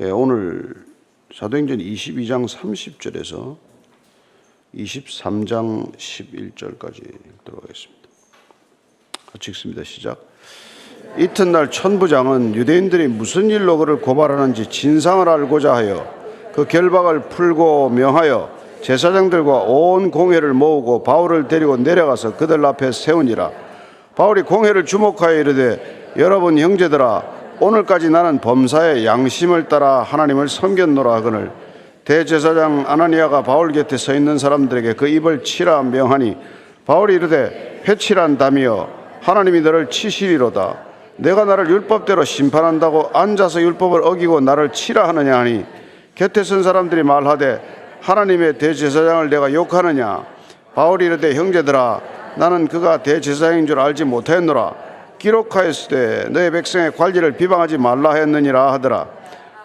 오늘 사도행전 22장 30절에서 23장 11절까지 읽도록 하겠습니다. 같이 읽습니다. 시작. 이튿날 천부장은 유대인들이 무슨 일로 그를 고발하는지 진상을 알고자 하여 그 결박을 풀고 명하여 제사장들과 온 공회를 모으고 바울을 데리고 내려가서 그들 앞에 세우니라. 바울이 공회를 주목하여 이르되, 여러분 형제들아, 오늘까지 나는 범사의 양심을 따라 하나님을 섬겼노라 하거늘, 대제사장 아나니아가 바울 곁에 서 있는 사람들에게 그 입을 치라 명하니, 바울이 이르되, 회칠한다며 하나님이 너를 치시리로다. 내가 나를 율법대로 심판한다고 앉아서 율법을 어기고 나를 치라 하느냐 하니, 곁에 선 사람들이 말하되, 하나님의 대제사장을 내가 욕하느냐? 바울이 이르되, 형제들아, 나는 그가 대제사장인 줄 알지 못하였노라. 기록하였으되 너의 백성의 관리를 비방하지 말라 했느니라 하더라.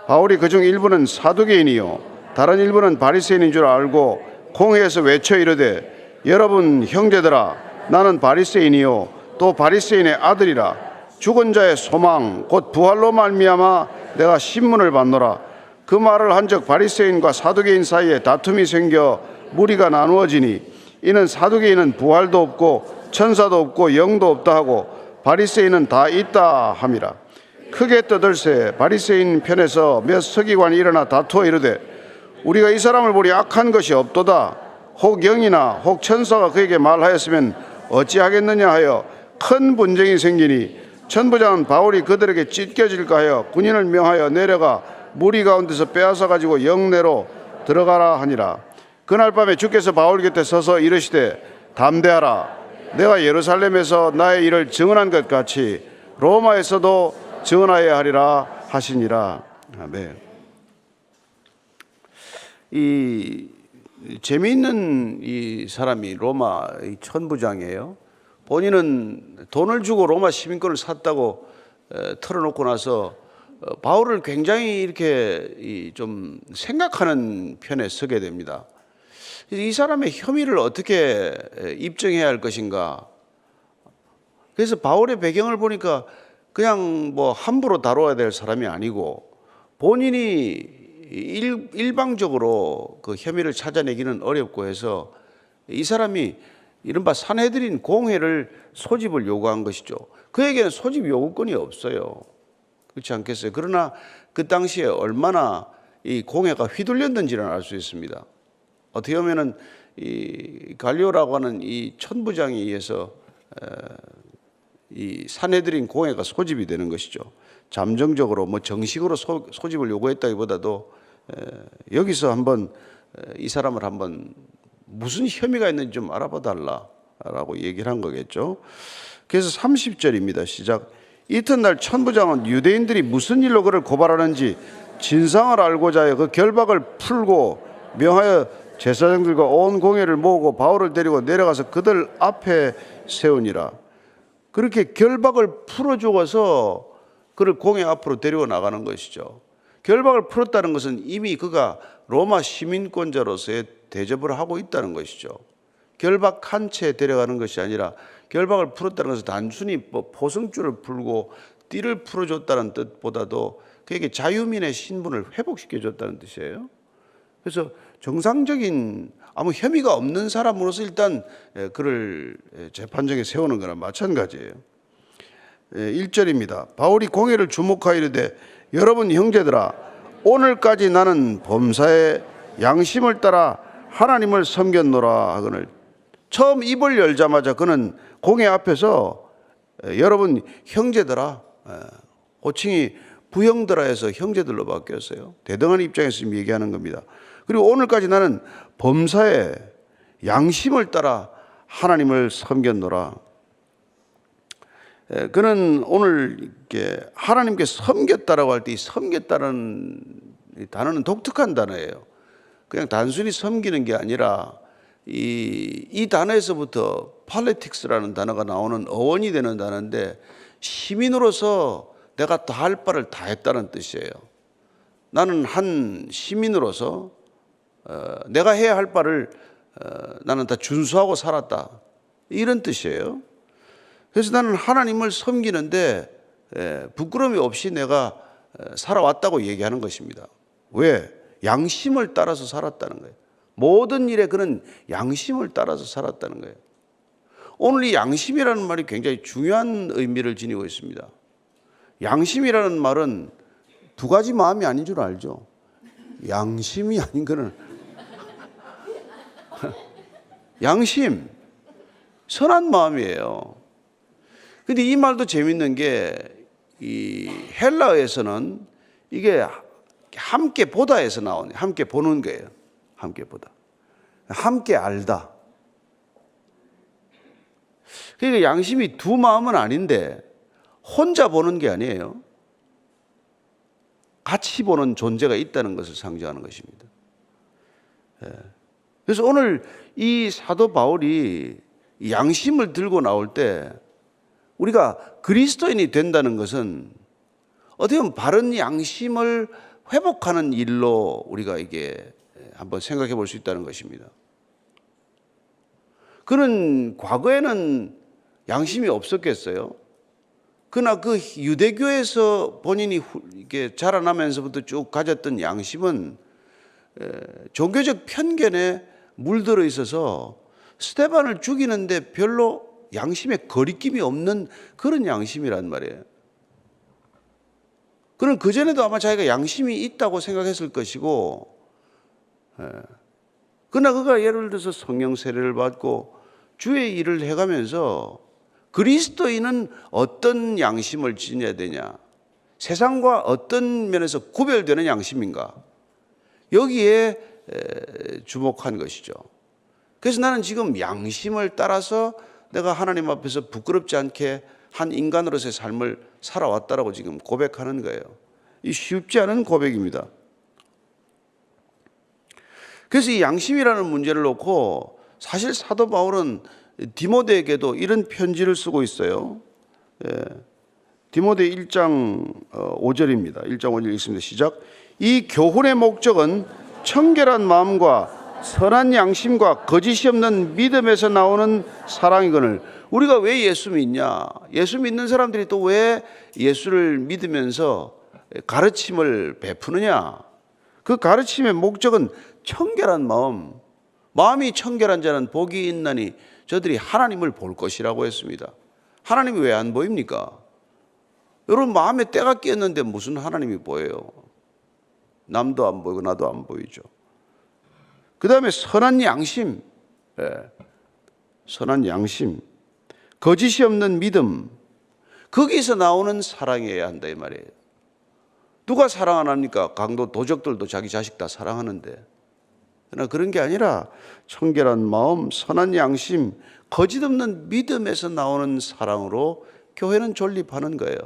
바울이 그중 일부는 사두개인이요 다른 일부는 바리새인인 줄 알고 공회에서 외쳐 이르되, 여러분 형제들아, 나는 바리새인이요 또 바리새인의 아들이라. 죽은 자의 소망 곧 부활로 말미암아 내가 신문을 받노라. 그 말을 한즉 바리새인과 사두개인 사이에 다툼이 생겨 무리가 나누어지니, 이는 사두개인은 부활도 없고 천사도 없고 영도 없다 하고 바리새인은 다 있다 함이라. 크게 떠들세 바리새인 편에서 몇 서기관이 일어나 다투어 이르되, 우리가 이 사람을 보리 악한 것이 없도다. 혹 영이나 혹 천사가 그에게 말하였으면 어찌하겠느냐 하여 큰 분쟁이 생기니, 천부장은 바울이 그들에게 찢겨질까 하여 군인을 명하여 내려가 무리 가운데서 빼앗아 가지고 영내로 들어가라 하니라. 그날 밤에 주께서 바울 곁에 서서 이르시되, 담대하라. 내가 예루살렘에서 나의 일을 증언한 것 같이 로마에서도 증언하여야 하리라 하시니라. 아멘. 이 재미있는 이 사람이 로마 천부장이에요. 본인은 돈을 주고 로마 시민권을 샀다고 털어놓고 나서 바울을 굉장히 이렇게 좀 생각하는 편에 서게 됩니다. 이 사람의 혐의를 어떻게 입증해야 할 것인가. 그래서 바울의 배경을 보니까 그냥 뭐 함부로 다뤄야 될 사람이 아니고, 본인이 일방적으로 그 혐의를 찾아내기는 어렵고 해서 이 사람이 이른바 산헤드린 공회를 소집을 요구한 것이죠. 그에게는 소집 요구권이 없어요. 그렇지 않겠어요? 그러나 그 당시에 얼마나 이 공회가 휘둘렸는지는 알 수 있습니다. 어떻게 보면은 이 갈리오라고 하는 이 천부장에 의해서 이 산헤드린 공회가 소집이 되는 것이죠. 잠정적으로 뭐 정식으로 소집을 요구했다기보다도 여기서 한번 이 사람을 한번 무슨 혐의가 있는지 좀 알아봐 달라라고 얘기를 한 거겠죠. 그래서 30절입니다. 시작. 이튿날 천부장은 유대인들이 무슨 일로 그를 고발하는지 진상을 알고자 하여 그 결박을 풀고 명하여 제사장들과 온 공회를 모으고 바울을 데리고 내려가서 그들 앞에 세우니라. 그렇게 결박을 풀어주어서 그를 공회 앞으로 데리고 나가는 것이죠. 결박을 풀었다는 것은 이미 그가 로마 시민권자로서의 대접을 하고 있다는 것이죠. 결박한 채 데려가는 것이 아니라 결박을 풀었다는 것은 단순히 포승줄을 풀고 띠를 풀어줬다는 뜻보다도 그에게 자유민의 신분을 회복시켜줬다는 뜻이에요. 그래서 정상적인 아무 혐의가 없는 사람으로서 일단 그를 재판정에 세우는 거나 마찬가지예요. 1절입니다. 바울이 공회를 주목하여 이르되, 여러분 형제들아, 오늘까지 나는 범사의 양심을 따라 하나님을 섬겼노라 하거늘. 처음 입을 열자마자 그는 공회 앞에서 여러분 형제들아, 호칭이 부형들아 해서 형제들로 바뀌었어요. 대등한 입장에서 지금 얘기하는 겁니다. 그리고 오늘까지 나는 범사의 양심을 따라 하나님을 섬겼노라. 그는 오늘 이렇게 하나님께 섬겼다라고 할 때 이 섬겼다는 단어는 독특한 단어예요. 그냥 단순히 섬기는 게 아니라 이 단어에서부터 팔레틱스라는 단어가 나오는 어원이 되는 단어인데, 시민으로서 내가 다 할 바를 다 했다는 뜻이에요. 나는 한 시민으로서 내가 해야 할 바를 나는 다 준수하고 살았다, 이런 뜻이에요. 그래서 나는 하나님을 섬기는데 부끄러움이 없이 내가 살아왔다고 얘기하는 것입니다. 왜? 양심을 따라서 살았다는 거예요. 모든 일에 그는 양심을 따라서 살았다는 거예요. 오늘 이 양심이라는 말이 굉장히 중요한 의미를 지니고 있습니다. 양심이라는 말은 두 가지 마음이 아닌 줄 알죠? 양심이 아닌 거는 양심, 선한 마음이에요. 근데 이 말도 재밌는 게 이 헬라어에서는 이게 함께 보다에서 나오네. 함께 보는 거예요. 함께 보다. 함께 알다. 그러니까 양심이 두 마음은 아닌데 혼자 보는 게 아니에요. 같이 보는 존재가 있다는 것을 상징하는 것입니다. 그래서 오늘 이 사도 바울이 양심을 들고 나올 때 우리가 그리스도인이 된다는 것은 어떻게 보면 바른 양심을 회복하는 일로 우리가 이게 한번 생각해 볼 수 있다는 것입니다. 그는 과거에는 양심이 없었겠어요? 그러나 그 유대교에서 본인이 이렇게 자라나면서부터 쭉 가졌던 양심은 종교적 편견에 물들어 있어서 스데반을 죽이는데 별로 양심에 거리낌이 없는 그런 양심이란 말이에요. 그는 그전에도 아마 자기가 양심이 있다고 생각했을 것이고, 그러나 그가 예를 들어서 성령 세례를 받고 주의 일을 해가면서 그리스도인은 어떤 양심을 지녀야 되냐, 세상과 어떤 면에서 구별되는 양심인가, 여기에 주목한 것이죠. 그래서 나는 지금 양심을 따라서 내가 하나님 앞에서 부끄럽지 않게 한 인간으로서의 삶을 살아왔다라고 지금 고백하는 거예요. 이 쉽지 않은 고백입니다. 그래서 이 양심이라는 문제를 놓고 사실 사도 바울은 디모데에게도 이런 편지를 쓰고 있어요. 디모데 1장 5절입니다. 1장 5절 읽습니다. 시작. 이 교훈의 목적은 청결한 마음과 선한 양심과 거짓이 없는 믿음에서 나오는 사랑이거늘. 우리가 왜 예수 믿냐? 예수 믿는 사람들이 또 왜 예수를 믿으면서 가르침을 베푸느냐? 그 가르침의 목적은 청결한 마음. 마음이 청결한 자는 복이 있나니 저들이 하나님을 볼 것이라고 했습니다. 하나님이 왜 안 보입니까? 여러분 마음에 때가 끼었는데 무슨 하나님이 보여요? 남도 안 보이고 나도 안 보이죠. 그 다음에 선한 양심, 선한 양심, 거짓이 없는 믿음, 거기서 나오는 사랑이어야 한다 이 말이에요. 누가 사랑 안 합니까? 강도 도적들도 자기 자식 다 사랑하는데. 그러나 그런 게 아니라 청결한 마음, 선한 양심, 거짓 없는 믿음에서 나오는 사랑으로 교회는 존립하는 거예요.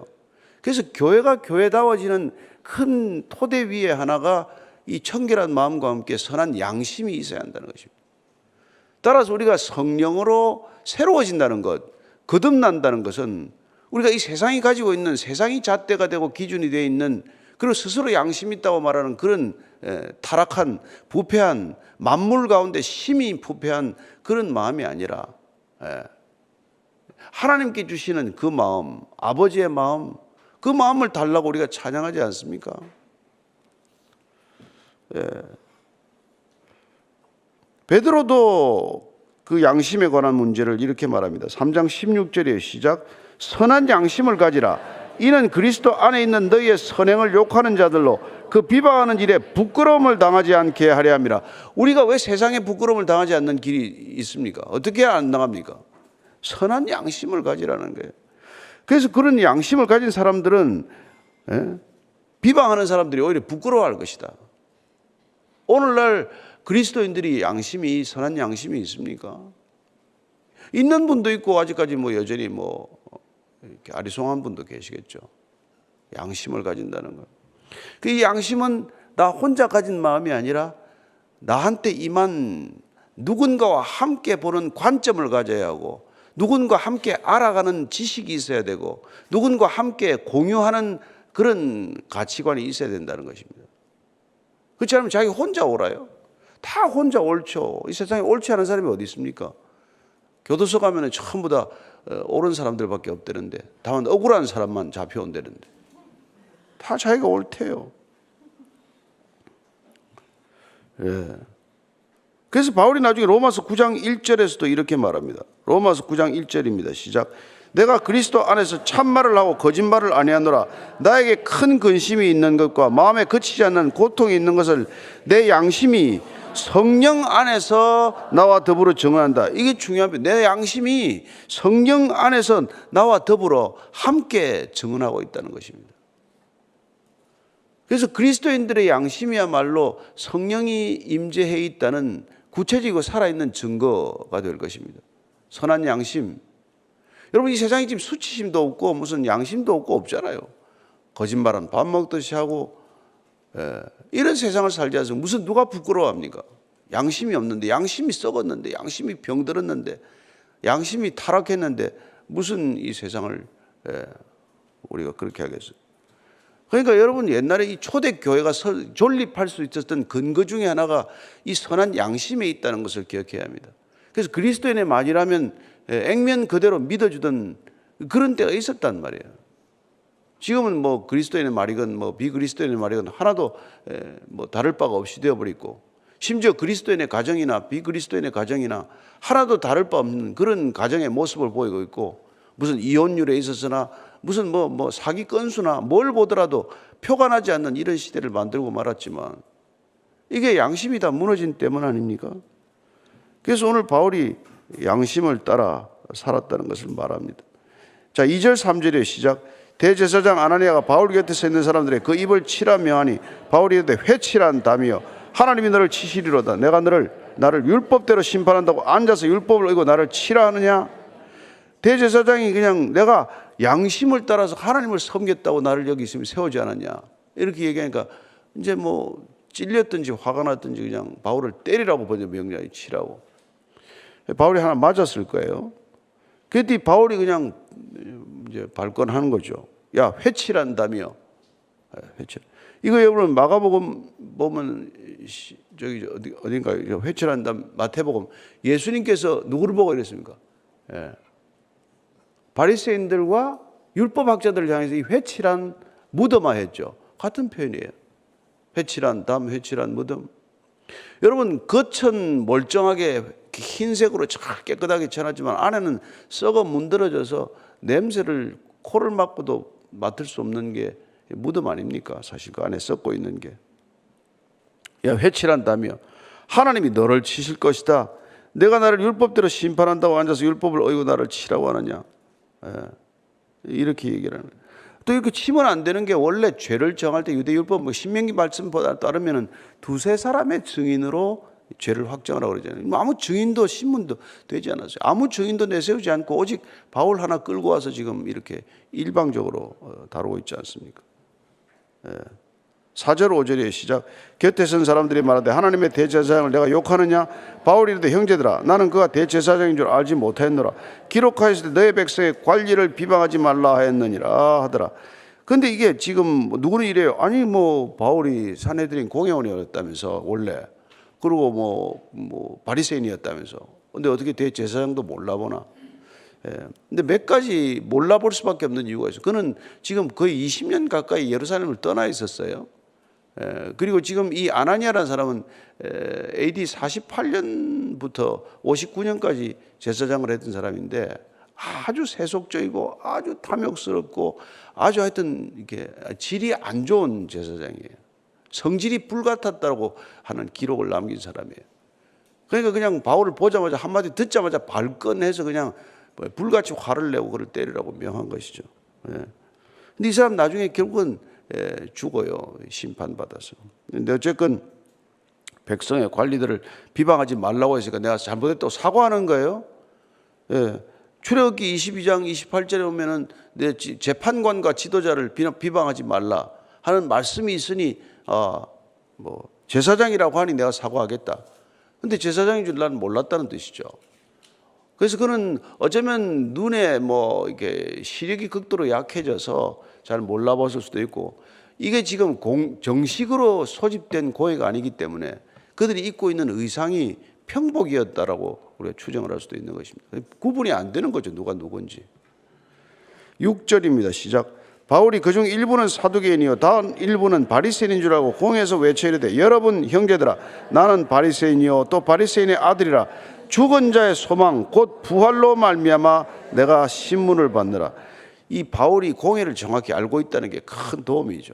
그래서 교회가 교회다워지는 큰 토대 위에 하나가 이 청결한 마음과 함께 선한 양심이 있어야 한다는 것입니다. 따라서 우리가 성령으로 새로워진다는 것, 거듭난다는 것은 우리가 이 세상이 가지고 있는, 세상이 잣대가 되고 기준이 되어 있는, 그리고 스스로 양심 있다고 말하는 그런 타락한, 부패한, 만물 가운데 심히 부패한 그런 마음이 아니라 하나님께 주시는 그 마음, 아버지의 마음, 그 마음을 달라고 우리가 찬양하지 않습니까? 베드로도 그 양심에 관한 문제를 이렇게 말합니다. 3장 16절에 시작. 선한 양심을 가지라. 이는 그리스도 안에 있는 너희의 선행을 욕하는 자들로 그 비방하는 일에 부끄러움을 당하지 않게 하려 함이라. 우리가 왜 세상에 부끄러움을 당하지 않는 길이 있습니까? 어떻게 안 당합니까? 선한 양심을 가지라는 거예요. 그래서 그런 양심을 가진 사람들은 비방하는 사람들이 오히려 부끄러워할 것이다. 오늘날 그리스도인들이 양심이, 선한 양심이 있습니까? 있는 분도 있고 아직까지 여전히 이렇게 아리송한 분도 계시겠죠. 양심을 가진다는 것. 그 양심은 나 혼자 가진 마음이 아니라 나한테 임한 누군가와 함께 보는 관점을 가져야 하고, 누군가 함께 알아가는 지식이 있어야 되고, 누군가 함께 공유하는 그런 가치관이 있어야 된다는 것입니다. 그렇지 않으면 자기 혼자 옳아요. 다 혼자 옳죠. 이 세상에 옳지 않은 사람이 어디 있습니까? 교도소 가면 전부 다 옳은 사람들밖에 없다는데, 다만 억울한 사람만 잡혀온다는데. 다 자기가 옳대요. 예. 그래서 바울이 나중에 로마서 9장 1절에서도 이렇게 말합니다. 로마서 9장 1절입니다. 시작. 내가 그리스도 안에서 참말을 하고 거짓말을 아니하노라. 나에게 큰 근심이 있는 것과 마음에 그치지 않는 고통이 있는 것을 내 양심이 성령 안에서 나와 더불어 증언한다. 이게 중요합니다. 내 양심이 성령 안에서 나와 더불어 함께 증언하고 있다는 것입니다. 그래서 그리스도인들의 양심이야말로 성령이 임재해 있다는 구체적이고 살아있는 증거가 될 것입니다. 선한 양심. 여러분, 이 세상에 지금 수치심도 없고 무슨 양심도 없고 없잖아요. 거짓말은 밥 먹듯이 하고, 이런 세상을 살지 않습니까? 무슨 누가 부끄러워합니까? 양심이 없는데, 양심이 썩었는데, 양심이 병들었는데, 양심이 타락했는데 무슨 이 세상을 우리가 그렇게 하겠어요? 그러니까 여러분, 옛날에 이 초대교회가 존립할 수 있었던 근거 중에 하나가 이 선한 양심에 있다는 것을 기억해야 합니다. 그래서 그리스도인의 말이라면 액면 그대로 믿어주던 그런 때가 있었단 말이에요. 지금은 뭐 그리스도인의 말이건 뭐 비그리스도인의 말이건 하나도 뭐 다를 바가 없이 되어버리고, 심지어 그리스도인의 가정이나 비그리스도인의 가정이나 하나도 다를 바 없는 그런 가정의 모습을 보이고 있고, 무슨 이혼율에 있어서나 무슨 뭐 사기 건수나 뭘 보더라도 표가 나지 않는 이런 시대를 만들고 말았지만, 이게 양심이 다 무너진 때문 아닙니까? 그래서 오늘 바울이 양심을 따라 살았다는 것을 말합니다. 자, 2절 3절의 시작. 대제사장 아나니아가 바울 곁에 서 있는 사람들의 그 입을 치라 명하니 바울이 이르되 회치란 다미여 하나님이 너를 치시리로다. 내가 나를 율법대로 심판한다고 앉아서 율법을 의고 나를 치라 하느냐? 대제사장이 그냥 내가 양심을 따라서 하나님을 섬겼다고 나를 여기 있으면 세우지 않았냐, 이렇게 얘기하니까 이제 뭐 찔렸든지 화가 났든지 그냥 바울을 때리라고 번역 명령이 치라고. 바울이 하나 맞았을 거예요. 그랬더니 바울이 그냥 이제 발권하는 거죠. 야, 회치란다며. 회치. 이거 여러분 마가복음 보면 저기 어딘가 회치란다, 마태복음 예수님께서 누구를 보고 이랬습니까? 바리새인들과 율법학자들을 향해서 이 회치란 무덤화 했죠. 같은 표현이에요. 회치란 담, 회치란 무덤. 여러분, 겉은 멀쩡하게 흰색으로 잘 깨끗하게 쳐놨지만 안에는 썩어 문드러져서 냄새를 코를 막고도 맡을 수 없는 게 무덤 아닙니까? 사실 그 안에 썩고 있는 게. 야, 회치란다며 하나님이 너를 치실 것이다. 내가 나를 율법대로 심판한다고 앉아서 율법을 어기고 나를 치라고 하느냐. 이렇게 얘기를 하는 거예요. 또 이렇게 치면 안 되는 게, 원래 죄를 정할 때 유대율법 뭐 신명기 말씀보다 따르면은 두세 사람의 증인으로 죄를 확정하라고 그러잖아요. 아무 증인도 신문도 되지 않았어요. 아무 증인도 내세우지 않고 오직 바울 하나 끌고 와서 지금 이렇게 일방적으로 다루고 있지 않습니까? 4절 5절의 시작. 곁에 선 사람들이 말하되 하나님의 대제사장을 내가 욕하느냐? 바울이 이르되 형제들아, 나는 그가 대제사장인 줄 알지 못하였노라. 기록하였을 때 너의 백성의 관리를 비방하지 말라 하였느니라 하더라. 근데 이게 지금 누구는 이래요. 아니 뭐 바울이 산헤드린 공회원이었다면서 원래, 그리고 뭐 바리새인이었다면서. 근데 어떻게 대제사장도 몰라보나? 근데 몇 가지 몰라볼 수밖에 없는 이유가 있어요. 그는 지금 거의 20년 가까이 예루살렘을 떠나 있었어요. 그리고 지금 이 아나니아라는 사람은 AD 48년부터 59년까지 제사장을 했던 사람인데 아주 세속적이고 아주 탐욕스럽고 아주 하여튼 이렇게 질이 안 좋은 제사장이에요. 성질이 불같았다고 하는 기록을 남긴 사람이에요. 그러니까 그냥 바울을 보자마자 한마디 듣자마자 발끈해서 그냥 불같이 화를 내고 그를 때리라고 명한 것이죠. 근데 이 사람 나중에 결국은 죽어요. 심판받아서. 근데 어쨌건 백성의 관리들을 비방하지 말라고 했으니까 내가 잘못했다고 사과하는 거예요. 출애굽기 22장 28절에 보면은 내 재판관과 지도자를 비방하지 말라 하는 말씀이 있으니 뭐 제사장이라고 하니 내가 사과하겠다. 근데 제사장인 줄 나는 몰랐다는 뜻이죠. 그래서 그는 어쩌면 눈에 뭐 이게 시력이 극도로 약해져서 잘 몰라봤을 수도 있고, 이게 지금 정식으로 소집된 고해가 아니기 때문에 그들이 입고 있는 의상이 평복이었다라고 우리가 추정을 할 수도 있는 것입니다. 구분이 안 되는 거죠, 누가 누군지. 6절입니다. 시작. 바울이 그중 일부는 사두개인이요 다른 일부는 바리새인인 줄 알고 공회에서 외쳐 이르되 여러분 형제들아 나는 바리새인이요 또 바리새인의 아들이라 죽은 자의 소망 곧 부활로 말미암아 내가 신문을 받느라. 이 바울이 공회를 정확히 알고 있다는 게 큰 도움이죠.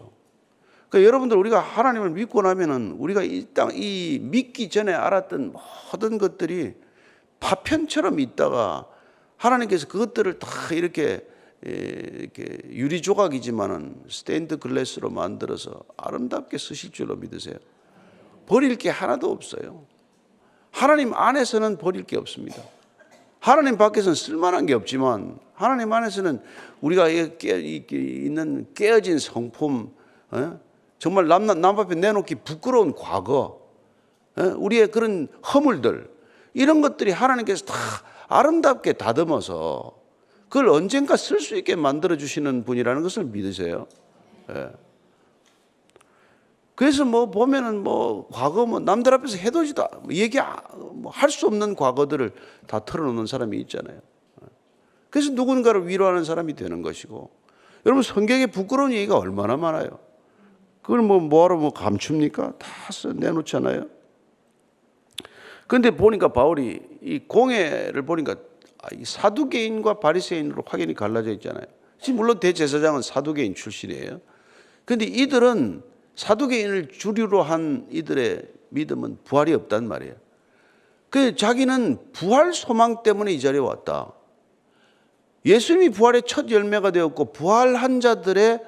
그러니까 여러분들 우리가 하나님을 믿고 나면은 우리가 이 믿기 전에 알았던 모든 것들이 파편처럼 있다가 하나님께서 그것들을 다 이렇게 유리 조각이지만은 스테인드 글래스로 만들어서 아름답게 쓰실 줄로 믿으세요. 버릴 게 하나도 없어요. 하나님 안에서는 버릴 게 없습니다. 하나님 밖에서는 쓸만한 게 없지만 하나님 안에서는 우리가 있는 깨어진 성품, 정말 남 앞에 내놓기 부끄러운 과거, 우리의 그런 허물들, 이런 것들이 하나님께서 다 아름답게 다듬어서 그걸 언젠가 쓸 수 있게 만들어 주시는 분이라는 것을 믿으세요. 그래서 뭐 보면은 뭐 과거 뭐 남들 앞에서 해도지도 할 수 없는 과거들을 다 털어놓는 사람이 있잖아요. 그래서 누군가를 위로하는 사람이 되는 것이고, 여러분 성경에 부끄러운 얘기가 얼마나 많아요. 그걸 뭐하러 감춥니까? 다 내놓잖아요. 그런데 보니까 바울이 이 공회를 보니까 사두개인과 바리새인으로 확연히 갈라져 있잖아요. 물론 대제사장은 사두개인 출신이에요. 그런데 이들은 사두개인을 주류로 한 이들의 믿음은 부활이 없단 말이에요. 그 자기는 부활 소망 때문에 이 자리에 왔다. 예수님이 부활의 첫 열매가 되었고 부활한 자들의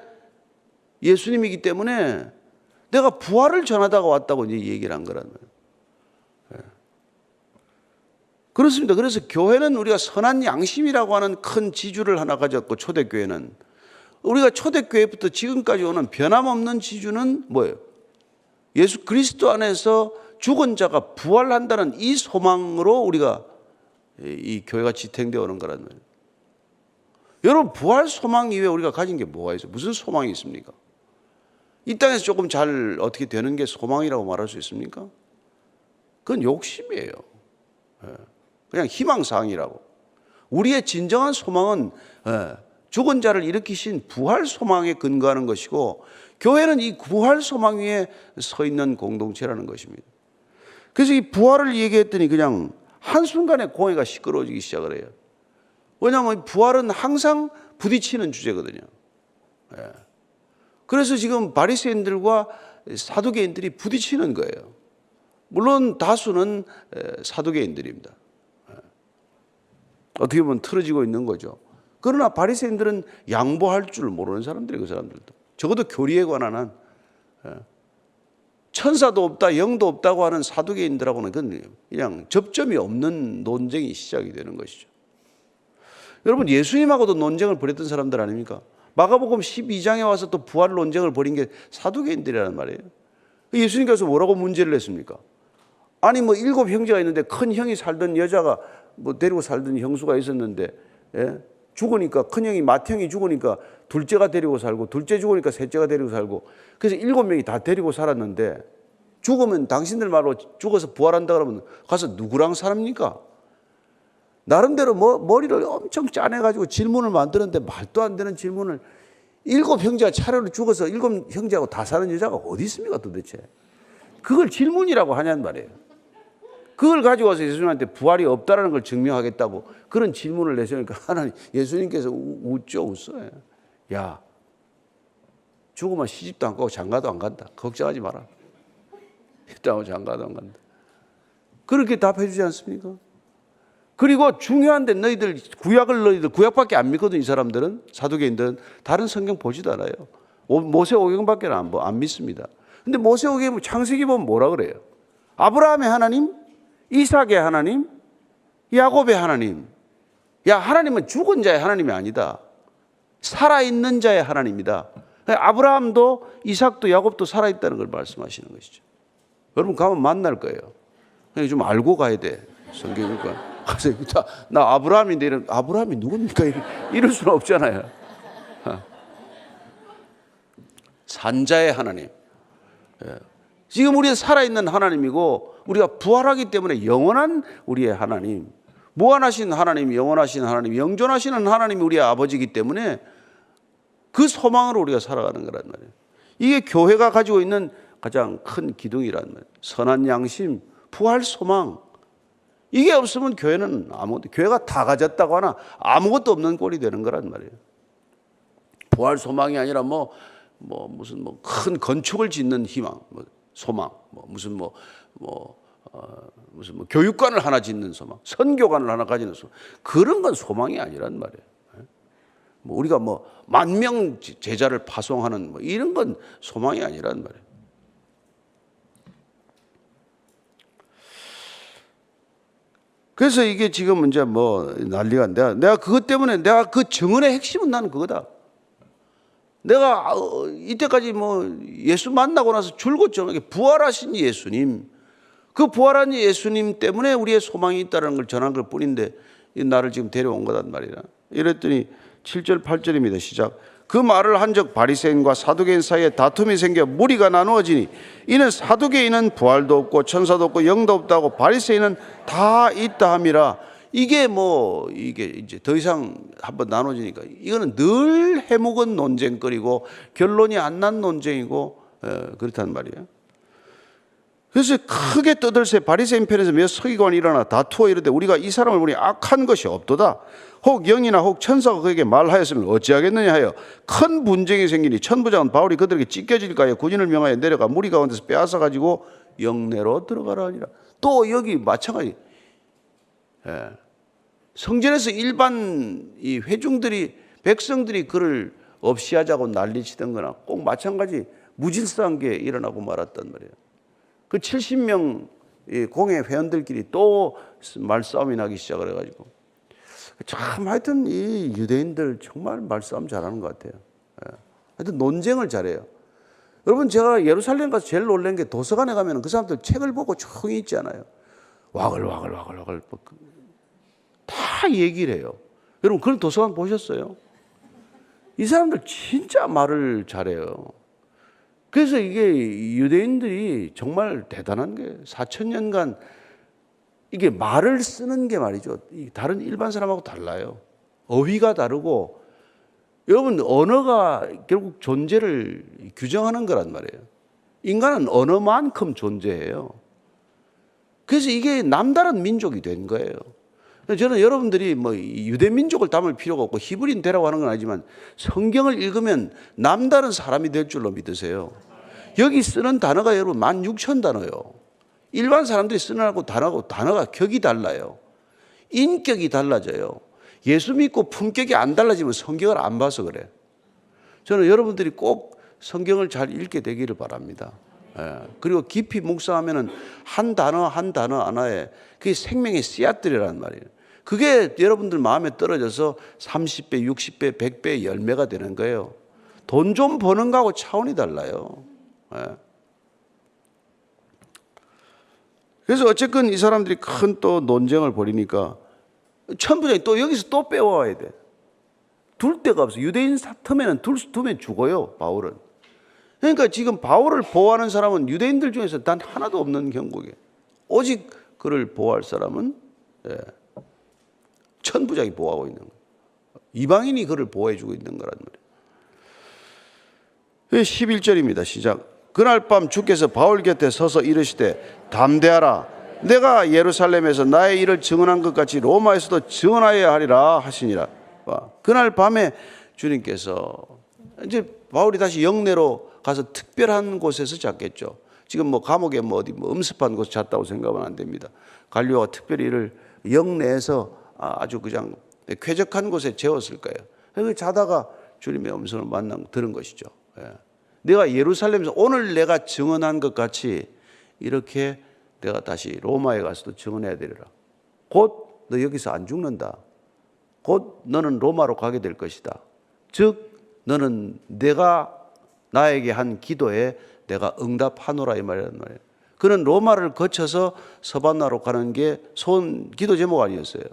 예수님이기 때문에 내가 부활을 전하다가 왔다고 이제 얘기를 한 거란 말이에요. 그렇습니다. 그래서 교회는 우리가 선한 양심이라고 하는 큰 지주를 하나 가졌고, 초대교회는 우리가 초대교회부터 지금까지 오는 변함없는 지주는 뭐예요? 예수 그리스도 안에서 죽은 자가 부활한다는 이 소망으로 우리가 이 교회가 지탱되어 오는 거란 말이에요. 여러분, 부활 소망 이외에 우리가 가진 게 뭐가 있어요? 무슨 소망이 있습니까? 이 땅에서 조금 잘 어떻게 되는 게 소망이라고 말할 수 있습니까? 그건 욕심이에요. 그냥 희망사항이라고. 우리의 진정한 소망은 죽은 자를 일으키신 부활 소망에 근거하는 것이고, 교회는 이 부활 소망 위에 서 있는 공동체라는 것입니다. 그래서 이 부활을 얘기했더니 그냥 한순간에 공회가 시끄러워지기 시작을 해요. 왜냐하면 부활은 항상 부딪히는 주제거든요. 그래서 지금 바리새인들과 사두개인들이 부딪히는 거예요. 물론 다수는 사두개인들입니다. 어떻게 보면 틀어지고 있는 거죠. 그러나 바리새인들은 양보할 줄 모르는 사람들이에요. 그 사람들도 적어도 교리에 관한 한 천사도 없다, 영도 없다고 하는 사두개인들하고는 그냥 접점이 없는 논쟁이 시작이 되는 것이죠. 여러분, 예수님하고도 논쟁을 벌였던 사람들 아닙니까? 마가복음 12장에 와서 또 부활 논쟁을 벌인 게 사두개인들이라는 말이에요. 예수님께서 뭐라고 문제를 냈습니까? 아니 7 형제가 있는데 큰 형이 살던 여자가 데리고 살던 형수가 있었는데, 죽으니까 큰형이 맏형이 죽으니까 둘째가 데리고 살고, 둘째 죽으니까 셋째가 데리고 살고, 그래서 7명이 다 데리고 살았는데, 죽으면 당신들 말로 죽어서 부활한다 그러면 가서 누구랑 살합니까? 나름대로 머리를 엄청 짜내가지고 질문을 만드는데 말도 안 되는 질문을, 7 형제가 차례로 죽어서 7 형제하고 다 사는 여자가 어디 있습니까 도대체? 그걸 질문이라고 하냐는 말이에요. 그걸 가지고 와서 예수님한테 부활이 없다라는 걸 증명하겠다고 그런 질문을 내시니까 하나님, 예수님께서 웃어요. 야, 죽으면 시집도 안 가고 장가도 안 간다. 걱정하지 마라. 시집도 장가도 안 간다. 그렇게 답해 주지 않습니까? 그리고 중요한데 너희들 구약밖에 안 믿거든. 이 사람들은, 사두개인들은 다른 성경 보지도 않아요. 모세오경밖에 안 믿습니다. 근데 모세오경 창세기 보면 뭐라 그래요? 아브라함의 하나님, 이삭의 하나님, 야곱의 하나님. 야, 하나님은 죽은 자의 하나님이 아니다. 살아있는 자의 하나님이다. 아브라함도 이삭도 야곱도 살아있다는 걸 말씀하시는 것이죠. 여러분 가면 만날 거예요. 좀 알고 가야 돼. 성경이니까. 나 아브라함인데 아브라함이 누굽니까? 이럴 수는 없잖아요. 산자의 하나님. 지금 우리가 살아있는 하나님이고, 우리가 부활하기 때문에 영원한 우리의 하나님, 무한하신 하나님, 영원하신 하나님, 영존하시는 하나님이 우리의 아버지이기 때문에 그 소망으로 우리가 살아가는 거란 말이에요. 이게 교회가 가지고 있는 가장 큰 기둥이란 말이에요. 선한 양심, 부활 소망. 이게 없으면 교회는 교회가 다 가졌다고 하나 아무것도 없는 꼴이 되는 거란 말이에요. 부활 소망이 아니라 무슨 큰 건축을 짓는 희망, 소망, 무슨 교육관을 하나 짓는 소망, 선교관을 하나 가지는 소망, 그런 건 소망이 아니란 말이에요. 우리가 10,000명 제자를 파송하는 이런 건 소망이 아니란 말이에요. 그래서 이게 지금 이제 난리가 내가 그것 때문에 내가 그 증언의 핵심은 나는 그거다. 내가 이때까지 예수 만나고 나서 줄곧 정하게 부활하신 예수님, 그 부활한 예수님 때문에 우리의 소망이 있다는 걸 전한 것 뿐인데 나를 지금 데려온 거단 말이야. 이랬더니 7절 8절입니다. 시작. 그 말을 한즉 바리새인과 사두개인 사이에 다툼이 생겨 무리가 나누어지니 이는 사두개인은 부활도 없고 천사도 없고 영도 없다고 바리새인은 다 있다 함이라. 이게 이제 더 이상 한번 나눠지니까 이거는 늘 해묵은 논쟁거리고 결론이 안 난 논쟁이고 그렇단 말이에요. 그래서 크게 떠들새 바리새인 편에서 몇 서기관이 일어나 다투어 이르되 우리가 이 사람을 보니 악한 것이 없도다. 혹 영이나 혹 천사가 그에게 말하였으면 어찌하겠느냐 하여 큰 분쟁이 생기니 천부장은 바울이 그들에게 찢겨질까 하여 군인을 명하여 내려가 무리 가운데서 빼앗아 가지고 영내로 들어가라 하니라. 또 여기 마찬가지. 성전에서 일반 이 회중들이 백성들이 그를 없이 하자고 난리치던 거나 꼭 마찬가지 무질서한 게 일어나고 말았단 말이에요. 그 70명 공회 회원들끼리 또 말싸움이 나기 시작을 해가지고 참 하여튼 이 유대인들 정말 말싸움 잘하는 것 같아요. 하여튼 논쟁을 잘해요. 여러분 제가 예루살렘 가서 제일 놀란 게 도서관에 가면 그 사람들 책을 보고 조용히 있지 않아요. 와글와글 다 얘기를 해요. 여러분 그런 도서관 보셨어요? 이 사람들 진짜 말을 잘해요. 그래서 이게 유대인들이 정말 대단한 게 4,000년간 이게 말을 쓰는 게 말이죠. 다른 일반 사람하고 달라요. 어휘가 다르고 여러분 언어가 결국 존재를 규정하는 거란 말이에요. 인간은 언어만큼 존재해요. 그래서 이게 남다른 민족이 된 거예요. 저는 여러분들이 유대 민족을 담을 필요가 없고 히브리인 되라고 하는 건 아니지만 성경을 읽으면 남다른 사람이 될 줄로 믿으세요. 여기 쓰는 단어가 여러분 16,000단어요. 일반 사람들이 쓰는 단어가 격이 달라요. 인격이 달라져요. 예수 믿고 품격이 안 달라지면 성경을 안 봐서 그래. 저는 여러분들이 꼭 성경을 잘 읽게 되기를 바랍니다. 그리고 깊이 묵상하면 한 단어 하나에 그게 생명의 씨앗들이란 말이에요. 그게 여러분들 마음에 떨어져서 30배, 60배, 100배 열매가 되는 거예요. 돈 좀 버는 거하고 차원이 달라요. 그래서 어쨌건 이 사람들이 큰 또 논쟁을 벌이니까 천부장이 또 여기서 또 빼와야 돼. 둘 데가 없어. 유대인 틈에는 두면 죽어요, 바울은. 그러니까 지금 바울을 보호하는 사람은 유대인들 중에서 단 하나도 없는 형국이에요. 오직 그를 보호할 사람은 천부장이 보호하고 있는 거예요. 이방인이 그를 보호해주고 있는 거란 말이에요. 11절입니다. 시작. 그날 밤 주께서 바울 곁에 서서 이르시되 담대하라. 내가 예루살렘에서 나의 일을 증언한 것 같이 로마에서도 증언하여야 하리라 하시니라. 그날 밤에 주님께서 이제 바울이 다시 영내로 가서 특별한 곳에서 잤겠죠. 지금 감옥에 어디 음습한 곳에 잤다고 생각하면 안 됩니다. 갈리오가 특별히 이를 영내에서 아주 그냥 쾌적한 곳에 재웠을 거예요. 그래서 자다가 주님의 음성을 들은 것이죠. 내가 예루살렘에서 오늘 내가 증언한 것 같이 이렇게 내가 다시 로마에 가서도 증언해야 되리라. 곧 너 여기서 안 죽는다. 곧 너는 로마로 가게 될 것이다. 즉 너는 내가 나에게 한 기도에 내가 응답하노라 이 말이란 말이에요. 그는 로마를 거쳐서 서반나로 가는 게 소원 기도 제목 아니었어요.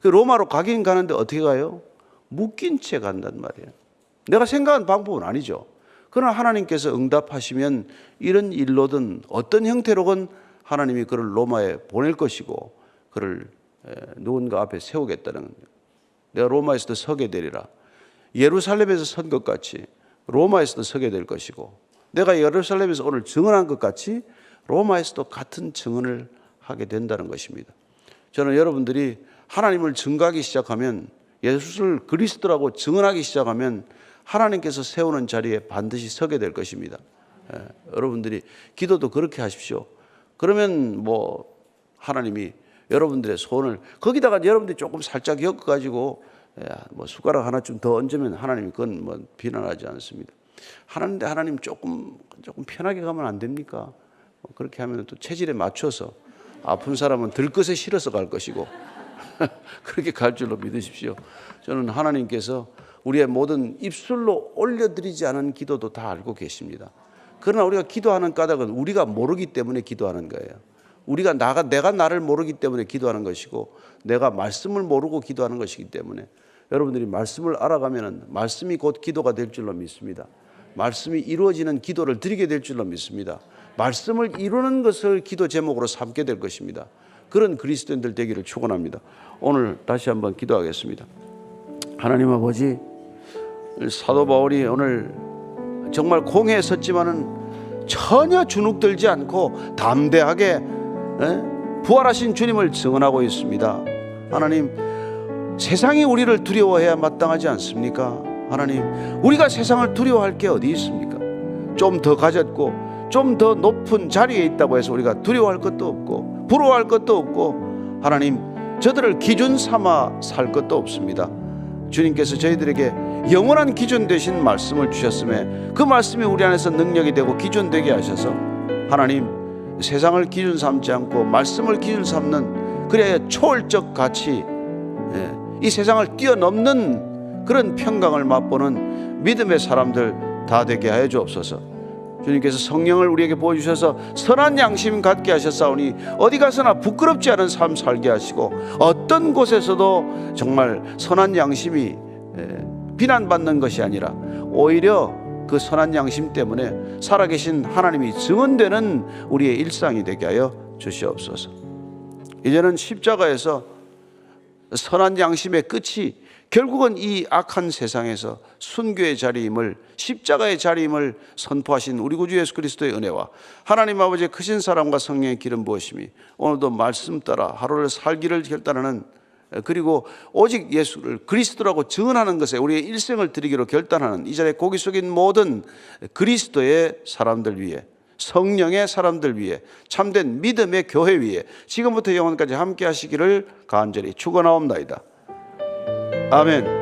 그 로마로 가긴 가는데 어떻게 가요? 묶인 채 간단 말이에요. 내가 생각한 방법은 아니죠. 그러나 하나님께서 응답하시면 이런 일로든 어떤 형태로건 하나님이 그를 로마에 보낼 것이고 그를 누군가 앞에 세우겠다는 거예요. 내가 로마에서도 서게 되리라. 예루살렘에서 선 것 같이 로마에서도 서게 될 것이고, 내가 예루살렘에서 오늘 증언한 것 같이 로마에서도 같은 증언을 하게 된다는 것입니다. 저는 여러분들이 하나님을 증거하기 시작하면, 예수를 그리스도라고 증언하기 시작하면 하나님께서 세우는 자리에 반드시 서게 될 것입니다. 여러분들이 기도도 그렇게 하십시오. 그러면 하나님이 여러분들의 소원을, 거기다가 여러분들이 조금 살짝 엮어가지고 숟가락 하나쯤 더 얹으면 하나님이 그건 비난하지 않습니다. 하나님 조금 편하게 가면 안 됩니까? 그렇게 하면 또 체질에 맞춰서 아픈 사람은 들것에 실어서 갈 것이고 그렇게 갈 줄로 믿으십시오. 저는 하나님께서 우리의 모든 입술로 올려드리지 않은 기도도 다 알고 계십니다. 그러나 우리가 기도하는 까닭은 우리가 모르기 때문에 기도하는 거예요. 내가 나를 모르기 때문에 기도하는 것이고, 내가 말씀을 모르고 기도하는 것이기 때문에, 여러분들이 말씀을 알아가면 말씀이 곧 기도가 될 줄로 믿습니다. 말씀이 이루어지는 기도를 드리게 될 줄로 믿습니다. 말씀을 이루는 것을 기도 제목으로 삼게 될 것입니다. 그런 그리스도인들 되기를 축원합니다. 오늘 다시 한번 기도하겠습니다. 하나님 아버지, 사도 바울이 오늘 정말 공회에 섰지만은 전혀 주눅들지 않고 담대하게 부활하신 주님을 증언하고 있습니다. 하나님, 세상이 우리를 두려워해야 마땅하지 않습니까? 하나님, 우리가 세상을 두려워할 게 어디 있습니까? 좀 더 가졌고 좀 더 높은 자리에 있다고 해서 우리가 두려워할 것도 없고 부러워할 것도 없고, 하나님, 저들을 기준 삼아 살 것도 없습니다. 주님께서 저희들에게 영원한 기준 되신 말씀을 주셨음에 그 말씀이 우리 안에서 능력이 되고 기준 되게 하셔서, 하나님, 세상을 기준 삼지 않고 말씀을 기준 삼는, 그래야 초월적 가치, 이 세상을 뛰어넘는 그런 평강을 맛보는 믿음의 사람들 다 되게 하여 주옵소서. 주님께서 성령을 우리에게 보여주셔서 선한 양심 갖게 하셨사오니 어디 가서나 부끄럽지 않은 삶 살게 하시고, 어떤 곳에서도 정말 선한 양심이 비난받는 것이 아니라 오히려 그 선한 양심 때문에 살아계신 하나님이 증언되는 우리의 일상이 되게 하여 주시옵소서. 이제는 십자가에서 선한 양심의 끝이 결국은 이 악한 세상에서 순교의 자리임을, 십자가의 자리임을 선포하신 우리 구주 예수 그리스도의 은혜와 하나님 아버지의 크신 사랑과 성령의 기름 부으심이 오늘도 말씀 따라 하루를 살기를 결단하는, 그리고 오직 예수를 그리스도라고 증언하는 것에 우리의 일생을 드리기로 결단하는 이 자리에 고기 숙인 모든 그리스도의 사람들 위해, 성령의 사람들 위해, 참된 믿음의 교회 위에 지금부터 영원까지 함께 하시기를 간절히 축원하옵나이다. 아멘.